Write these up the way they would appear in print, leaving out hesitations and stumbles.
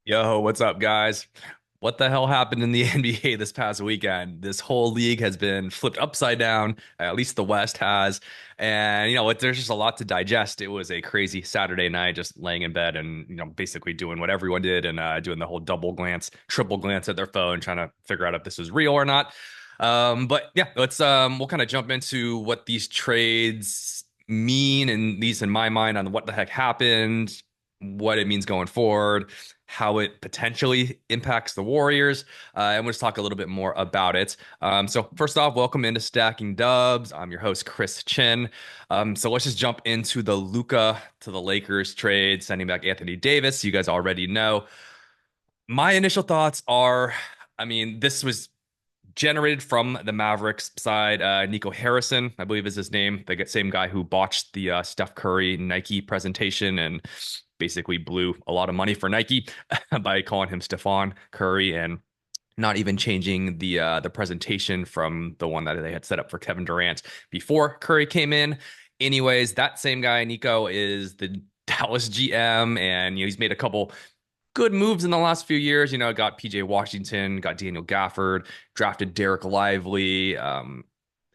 Yo, what's up, guys? What the hell happened in the NBA this past weekend? This whole league has been flipped upside down, at least the West has. And, there's just a lot to digest. It was a crazy Saturday night, just laying in bed and, basically doing what everyone did and doing the whole double glance, triple glance at their phone, trying to figure out if this was real or not. But yeah, we'll kind of jump into what these trades mean, and at least in my mind, on what the heck happened, what it means going forward, how it potentially impacts the Warriors, and we'll just talk a little bit more about it. So first off, welcome into Stacking Dubs. I'm your host, Chris Chinn. So let's just jump into the Luka to the Lakers trade, sending back Anthony Davis. You guys already know. My initial thoughts are, this was generated from the Mavericks side. Nico Harrison, I believe is his name, the same guy who botched the Steph Curry Nike presentation and basically blew a lot of money for Nike by calling him Stephon Curry and not even changing the presentation from the one that they had set up for Kevin Durant before Curry came in. Anyways, that same guy, Nico, is the Dallas GM, and he's made a couple good moves in the last few years. Got PJ Washington, got Daniel Gafford, drafted Derek Lively,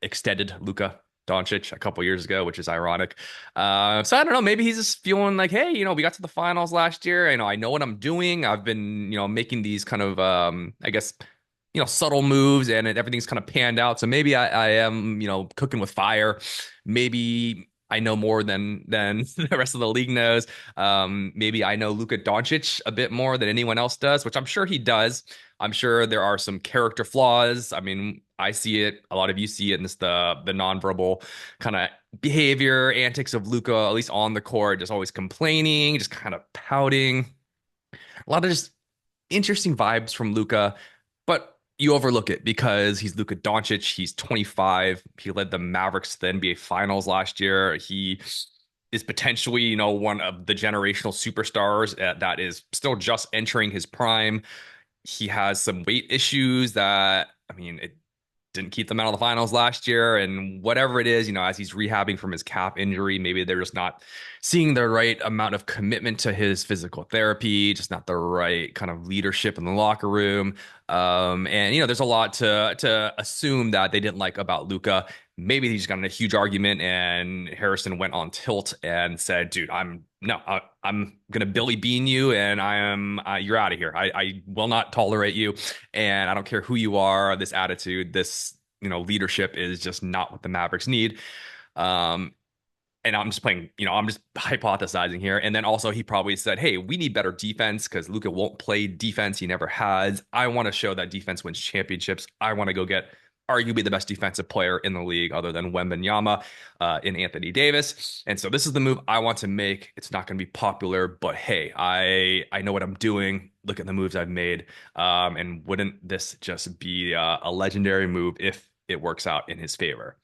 extended Luka Doncic a couple years ago, which is ironic. So I don't know. Maybe he's just feeling like, hey, we got to the finals last year. I know what I'm doing. I've been, making these kind of, I guess, subtle moves, and everything's kind of panned out. So maybe I am, cooking with fire. Maybe I know more than the rest of the league knows. Maybe I know Luka Doncic a bit more than anyone else does, which I'm sure he does. I'm sure there are some character flaws. I mean, I see it. A lot of you see it in this the nonverbal kind of behavior, antics of Luka, at least on the court, just always complaining, just kind of pouting. A lot of just interesting vibes from Luka, but you overlook it because he's Luka Doncic. He's 25. He led the Mavericks to the NBA Finals last year. He is potentially, one of the generational superstars that is still just entering his prime. He has some weight issues that, it didn't keep them out of the finals last year. And whatever it is, as he's rehabbing from his calf injury, maybe they're just not seeing the right amount of commitment to his physical therapy, just not the right kind of leadership in the locker room. And there's a lot to assume that they didn't like about Luka. Maybe he just got in a huge argument, and Harrison went on tilt and said, "Dude, I'm gonna Billy Bean you, and you're out of here. I will not tolerate you, and I don't care who you are. This attitude, this leadership is just not what the Mavericks need." Um, and I'm just playing, I'm just hypothesizing here. And then also he probably said, "Hey, we need better defense because Luka won't play defense. He never has. I want to show that defense wins championships. I want to go get arguably the best defensive player in the league other than Wembanyama in Anthony Davis. And so this is the move I want to make. It's not going to be popular, but hey, I know what I'm doing. Look at the moves I've made. And wouldn't this just be a legendary move if it works out in his favor?"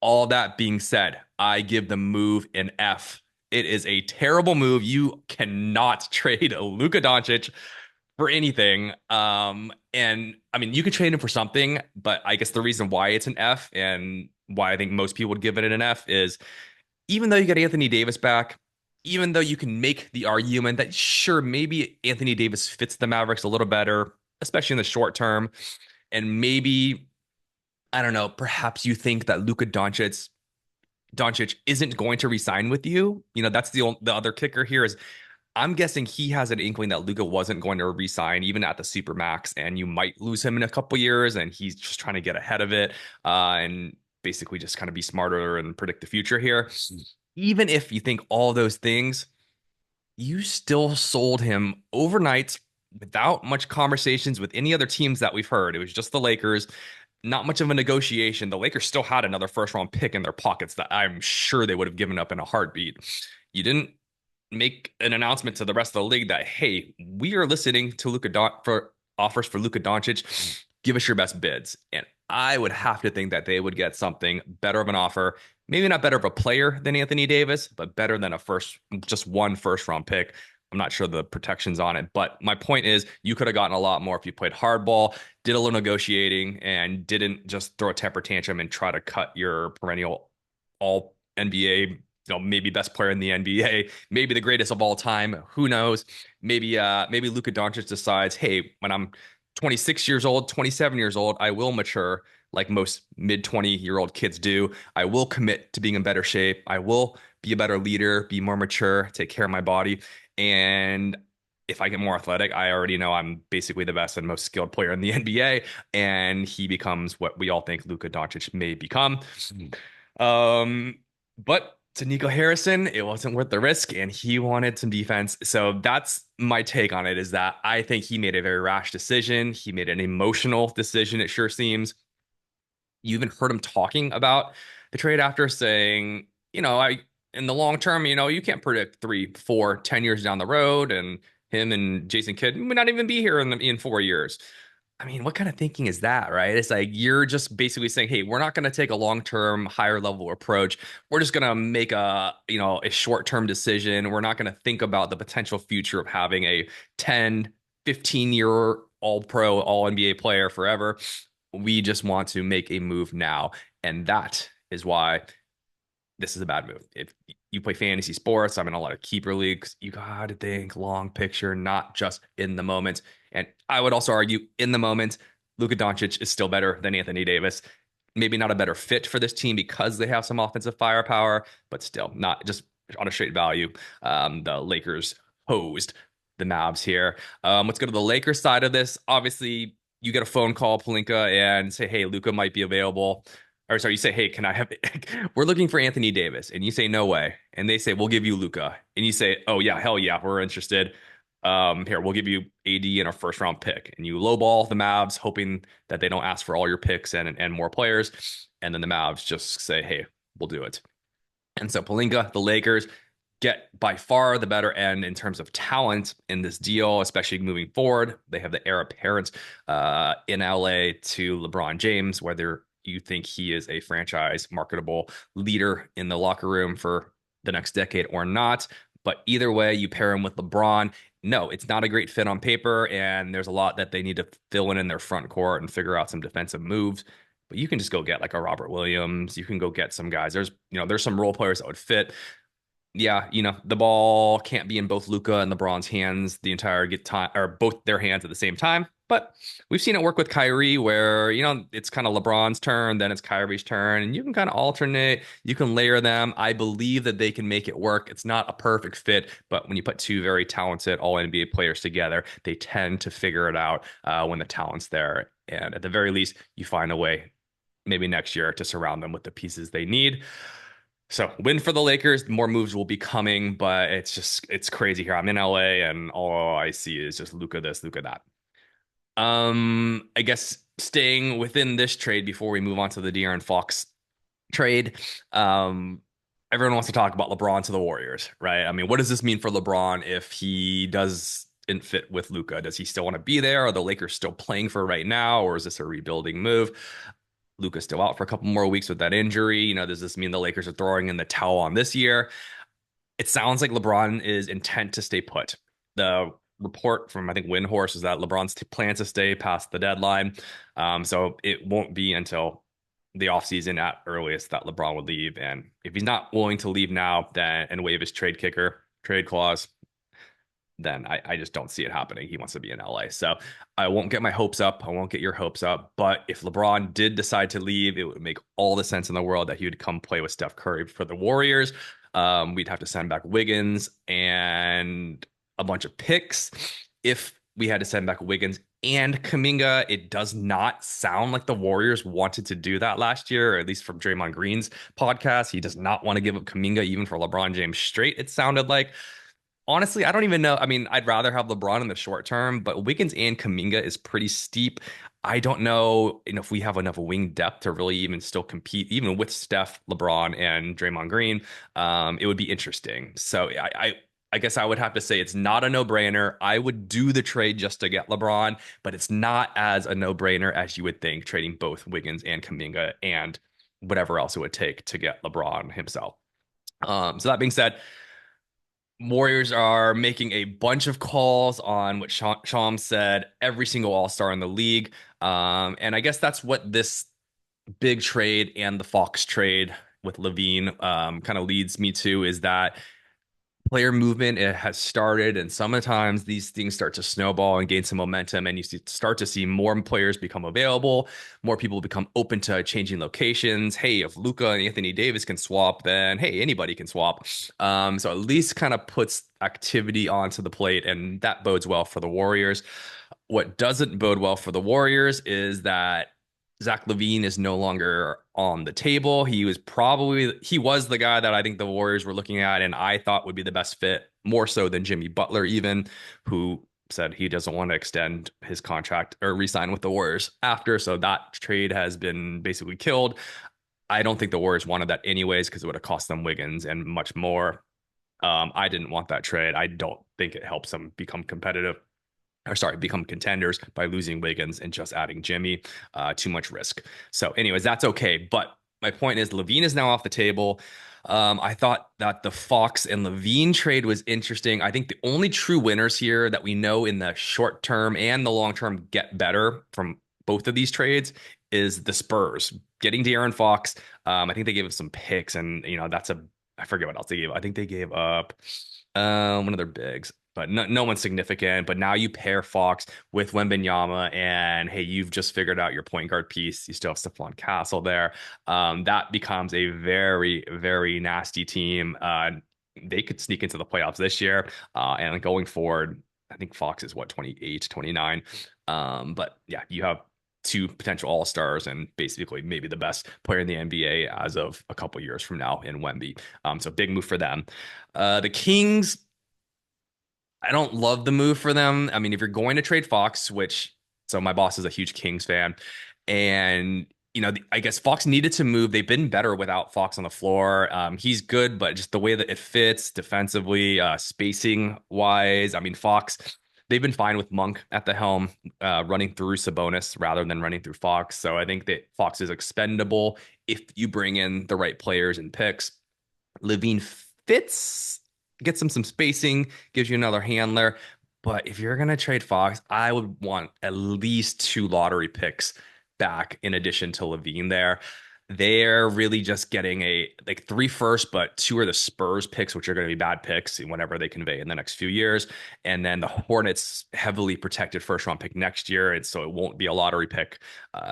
All that being said, I give the move an F. It is a terrible move. You cannot trade Luka Doncic for anything. And you could trade him for something, but I guess the reason why it's an F and why I think most people would give it an F is even though you get Anthony Davis back, even though you can make the argument that sure, maybe Anthony Davis fits the Mavericks a little better, especially in the short term, and maybe I don't know, perhaps you think that Luka Doncic isn't going to resign with you. That's the other kicker here is I'm guessing he has an inkling that Luka wasn't going to resign even at the supermax, and you might lose him in a couple years, and he's just trying to get ahead of it and basically just kind of be smarter and predict the future here. Even if you think all those things, you still sold him overnight without much conversations with any other teams that we've heard. It was just the Lakers, not much of a negotiation. The Lakers still had another first round pick in their pockets that I'm sure they would have given up in a heartbeat. You didn't make an announcement to the rest of the league that, hey, we are listening to for offers for Luka Doncic. Give us your best bids. And I would have to think that they would get something better of an offer. Maybe not better of a player than Anthony Davis, but better than just one first round pick. I'm not sure the protections on it, but my point is you could have gotten a lot more if you played hardball, did a little negotiating, and didn't just throw a temper tantrum and try to cut your perennial all NBA maybe best player in the NBA, maybe the greatest of all time. Who knows? Maybe Luka Doncic decides, hey, when I'm 26 years old, 27 years old, I will mature like most mid 20-year-old kids do. I will commit to being in better shape. I will be a better leader, be more mature, take care of my body. And if I get more athletic, I already know I'm basically the best and most skilled player in the NBA. And he becomes what we all think Luka Doncic may become. Um, but to Nico Harrison, it wasn't worth the risk, and he wanted some defense. So that's my take on it, is that I think he made a very rash decision. He made an emotional decision, it sure seems. You even heard him talking about the trade after, saying, I in the long term, you can't predict 3, 4, 10 years down the road, and him and Jason Kidd may not even be here in 4 years. I mean, what kind of thinking is that, right? It's like you're just basically saying, "Hey, we're not going to take a long-term, higher level approach. We're just going to make a short-term decision. We're not going to think about the potential future of having a 10, 15-year all-pro, all NBA player forever. We just want to make a move now." And that is why this is a bad move. If you play fantasy sports, I'm in a lot of keeper leagues. You got to think long picture, not just in the moment. And I would also argue in the moment, Luka Doncic is still better than Anthony Davis. Maybe not a better fit for this team because they have some offensive firepower, but still not just on a straight value. The Lakers hosed the Mavs here. Let's go to the Lakers side of this. Obviously, you get a phone call, Pelinka, and say, hey, Luka might be available. Or sorry, you say, hey, can I have it? We're looking for Anthony Davis. And you say, no way. And they say, we'll give you Luka. And you say, oh, yeah, hell yeah, we're interested. Here, we'll give you AD and a first round pick. And you lowball the Mavs, hoping that they don't ask for all your picks and more players. And then the Mavs just say, hey, we'll do it. And so Pelinka, the Lakers, get by far the better end in terms of talent in this deal, especially moving forward. They have the heir apparent in LA to LeBron James, whether you think he is a franchise marketable leader in the locker room for the next decade or not. But either way, you pair him with LeBron. No, it's not a great fit on paper, and there's a lot that they need to fill in their front court and figure out some defensive moves. But you can just go get like a Robert Williams. You can go get some guys. There's some role players that would fit. Yeah, the ball can't be in both Luka and LeBron's hands the entire get time, or both their hands at the same time. But we've seen it work with Kyrie, where it's kind of LeBron's turn, then it's Kyrie's turn, and you can kind of alternate. You can layer them. I believe that they can make it work. It's not a perfect fit, but when you put two very talented All NBA players together, they tend to figure it out when the talent's there. And at the very least, you find a way, maybe next year, to surround them with the pieces they need. So win for the Lakers. More moves will be coming, but it's crazy here. I'm in LA and all I see is just Luka this, Luka that. I guess staying within this trade before we move on to the De'Aaron Fox trade. Everyone wants to talk about LeBron to the Warriors, right? I mean, what does this mean for LeBron if he doesn't fit with Luka? Does he still want to be there? Are the Lakers still playing for right now, or is this a rebuilding move? Luka's still out for a couple more weeks with that injury. Does this mean the Lakers are throwing in the towel on this year? It sounds like LeBron is intent to stay put. The report from, I think, Windhorse is that LeBron's plans to stay past the deadline. So it won't be until the offseason at earliest that LeBron would leave. And if he's not willing to leave now, then and waive his trade clause, then I just don't see it happening. He wants to be in LA. So I won't get my hopes up. I won't get your hopes up. But if LeBron did decide to leave, it would make all the sense in the world that he would come play with Steph Curry for the Warriors. We'd have to send back Wiggins and a bunch of picks. If we had to send back Wiggins and Kuminga, it does not sound like the Warriors wanted to do that last year, or at least from Draymond Green's podcast. He does not want to give up Kuminga even for LeBron James straight, it sounded like. Honestly, I don't even know. I mean, I'd rather have LeBron in the short term, but Wiggins and Kuminga is pretty steep. I don't know, if we have enough wing depth to really even still compete, even with Steph, LeBron, and Draymond Green. It would be interesting. So I guess I would have to say it's not a no-brainer. I would do the trade just to get LeBron, but it's not as a no-brainer as you would think, trading both Wiggins and Kuminga and whatever else it would take to get LeBron himself. So that being said, Warriors are making a bunch of calls on what Sham said, every single all-star in the league. And I guess that's what this big trade and the Fox trade with Levine kind of leads me to is that player movement it has started, and sometimes these things start to snowball and gain some momentum, and start to see more players become available, more people become open to changing locations. Hey, if Luka and Anthony Davis can swap, then hey, anybody can swap. So at least kind of puts activity onto the plate, and that bodes well for the Warriors. What doesn't bode well for the Warriors is that Zach LaVine is no longer on the table. He was the guy that I think the Warriors were looking at, and I thought would be the best fit, more so than Jimmy Butler, even, who said he doesn't want to extend his contract or re-sign with the Warriors after. So that trade has been basically killed. I don't think the Warriors wanted that anyways because it would have cost them Wiggins and much more. I didn't want that trade. I don't think it helps them become competitive or sorry, become contenders by losing Wiggins and just adding Jimmy. Too much risk. So, anyways, that's okay. But my point is, Levine is now off the table. I thought that the Fox and Levine trade was interesting. I think the only true winners here that we know in the short term and the long term get better from both of these trades is the Spurs getting De'Aaron Fox. I think they gave up some picks, and I forget what else they gave. I think they gave up one of their bigs, but no one's significant. But now you pair Fox with Wembanyama, and hey, you've just figured out your point guard piece. You still have Stephon Castle there. That becomes a very, very nasty team. They could sneak into the playoffs this year. And going forward, I think Fox is what, 28, 29. But yeah, you have two potential all-stars and basically maybe the best player in the NBA as of a couple years from now in Wemby. So big move for them. The Kings, I don't love the move for them. I mean, if you're going to trade Fox, so my boss is a huge Kings fan, and I guess Fox needed to move. They've been better without Fox on the floor. He's good, but just the way that it fits defensively, spacing wise, I mean, Fox. They've been fine with Monk at the helm, running through Sabonis rather than running through Fox. So I think that Fox is expendable if you bring in the right players and picks. Levine fits, gets him some spacing, gives you another handler. But if you're going to trade Fox, I would want at least two lottery picks back in addition to Levine there. They're really just getting like 3 firsts, but 2 are the Spurs picks, which are going to be bad picks whenever they convey in the next few years. And then the Hornets heavily protected first round pick next year. And so it won't be a lottery pick.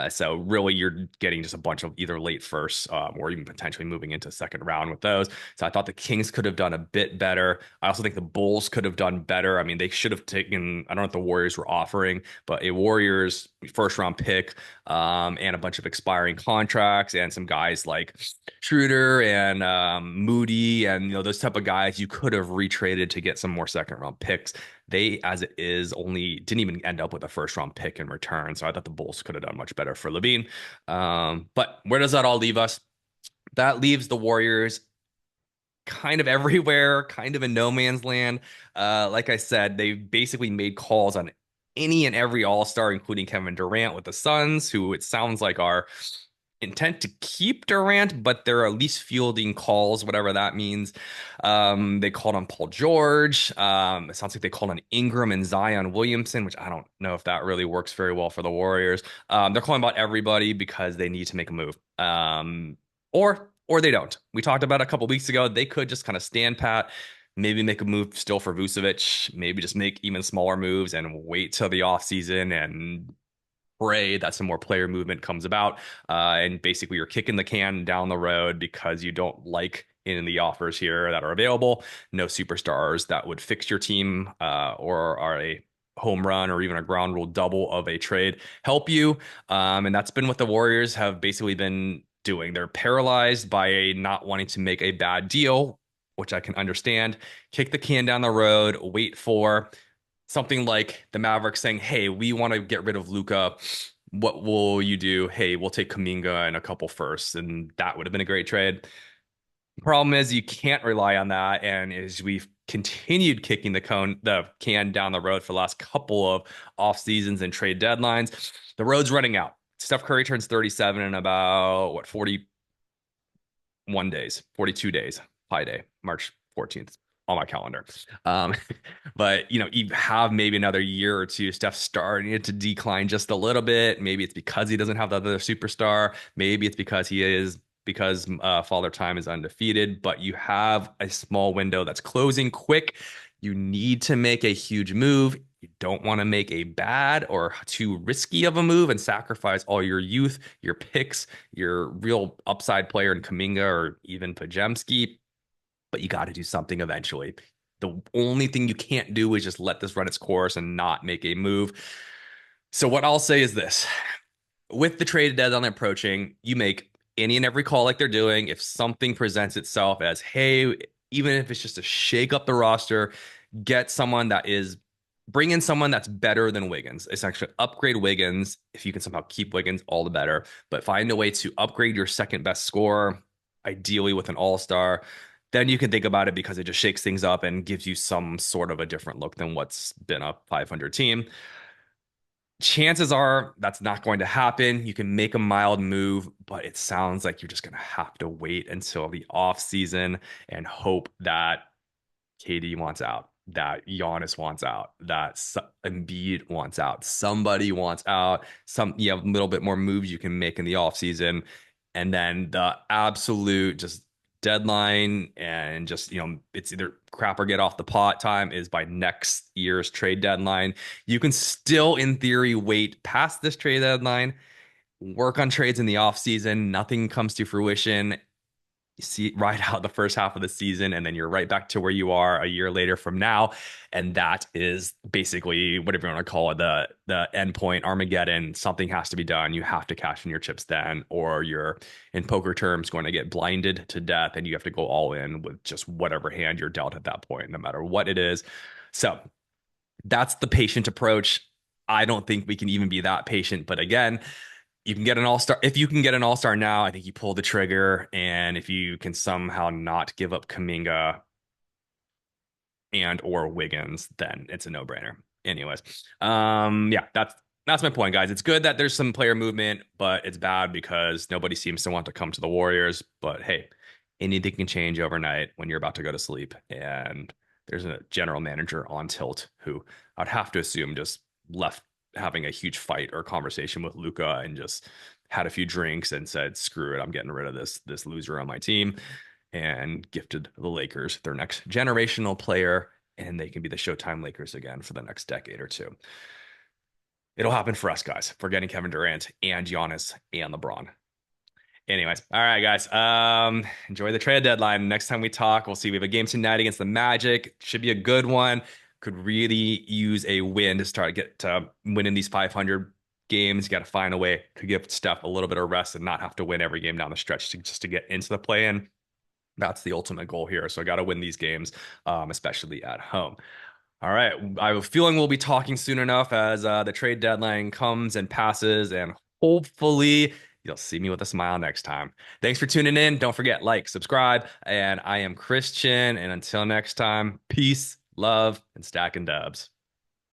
So really you're getting just a bunch of either late firsts or even potentially moving into second round with those. So I thought the Kings could have done a bit better. I also think the Bulls could have done better. I mean, they should have taken, I don't know what the Warriors were offering, but a Warriors first round pick and a bunch of expiring contracts and some guys like Schroeder and Moody and those type of guys you could have retraded to get some more second round picks. They, as it is, only didn't even end up with a first round pick in return. So I thought the Bulls could have done much better for Levine. But where does that all leave us? That leaves the Warriors kind of everywhere, kind of in no man's land. Like I said, they basically made calls on any and every all-star, including Kevin Durant with the Suns, who it sounds like are intent to keep Durant, but they're at least fielding calls, whatever that means. They called on Paul George. It sounds like they called on Ingram and Zion Williamson, which I don't know if that really works very well for the Warriors. They're calling about everybody because they need to make a move. Or they don't. We talked about a couple weeks ago. They could just kind of stand pat, maybe make a move still for Vucevic, maybe just make even smaller moves and wait till the offseason and pray that some more player movement comes about. And basically, you're kicking the can down the road because you don't like in the offers here that are available. No superstars that would fix your team or are a home run or even a ground rule double of a trade help you. And that's been what the Warriors have basically been doing. They're paralyzed by not wanting to make a bad deal, which I can understand. Kick the can down the road, wait for something like the Mavericks saying, hey, we want to get rid of Luka. What will you do? Hey, we'll take Kuminga and a couple firsts. And that would have been a great trade. Problem is you can't rely on that. And as we've continued kicking the can down the road for the last couple of off seasons and trade deadlines, the road's running out. Steph Curry turns 37 in about 41 days, 42 days, Pi Day, March 14th on my calendar. But you have maybe another year or two. Steph's starting to decline just a little bit. Maybe it's because he doesn't have the other superstar. Maybe it's because he is because Father Time is undefeated, but you have a small window that's closing quick. You need to make a huge move. You don't want to make a bad or too risky of a move and sacrifice all your youth, your picks, your real upside player in Kaminga or even Pajemski, but you got to do something eventually. The only thing you can't do is just let this run its course and not make a move. So what I'll say is this: with the trade deadline approaching, you make any and every call like they're doing. If something presents itself as, hey, even if it's just to shake up the roster, get someone that is bring in someone that's better than Wiggins. Essentially, upgrade Wiggins. If you can somehow keep Wiggins, all the better. But find a way to upgrade your second best scorer, ideally with an all-star. Then you can think about it because it just shakes things up and gives you some sort of a different look than what's been a 500 team. Chances are that's not going to happen. You can make a mild move, but it sounds like you're just going to have to wait until the off season and hope that KD wants out, that Giannis wants out, that Embiid wants out, somebody wants out. You have a little bit more moves you can make in the off season, and then the absolute just deadline and just it's either crap or get off the pot time is by next year's trade deadline. You can still in theory wait past this trade deadline, work on trades in the off season, nothing comes to fruition, you see ride out the first half of the season, and then you're right back to where you are a year later from now. And that is basically whatever you want to call it, the end point, Armageddon. Something has to be done. You have to cash in your chips then, or you're in poker terms going to get blinded to death, and you have to go all in with just whatever hand you're dealt at that point, no matter what it is. So that's the patient approach. I don't think we can even be that patient, but again, you can get an all-star. If you can get an all-star now, I think you pull the trigger. And if you can somehow not give up Kaminga and or Wiggins, then it's a no-brainer. Anyways, yeah, that's my point, guys. It's good that there's some player movement, but it's bad because nobody seems to want to come to the Warriors. But hey, anything can change overnight when you're about to go to sleep. And there's a general manager on tilt who I'd have to assume just left having a huge fight or conversation with Luka and just had a few drinks and said, "Screw it, I'm getting rid of this loser on my team," and gifted the Lakers their next generational player, and they can be the Showtime Lakers again for the next decade or two. It'll happen for us, guys. For getting Kevin Durant and Giannis and LeBron. Anyways, all right, guys. Enjoy the trade deadline. Next time we talk, we'll see. We have a game tonight against the Magic. Should be a good one. Could really use a win to start get to winning these 500 games. You got to find a way to give Steph a little bit of rest and not have to win every game down the stretch just to get into the play-in. That's the ultimate goal here. So I got to win these games, especially at home. All right. I have a feeling we'll be talking soon enough as the trade deadline comes and passes, and hopefully you'll see me with a smile next time. Thanks for tuning in. Don't forget, like, subscribe, and I am Chinn, and until next time, peace, love, and stacking dubs.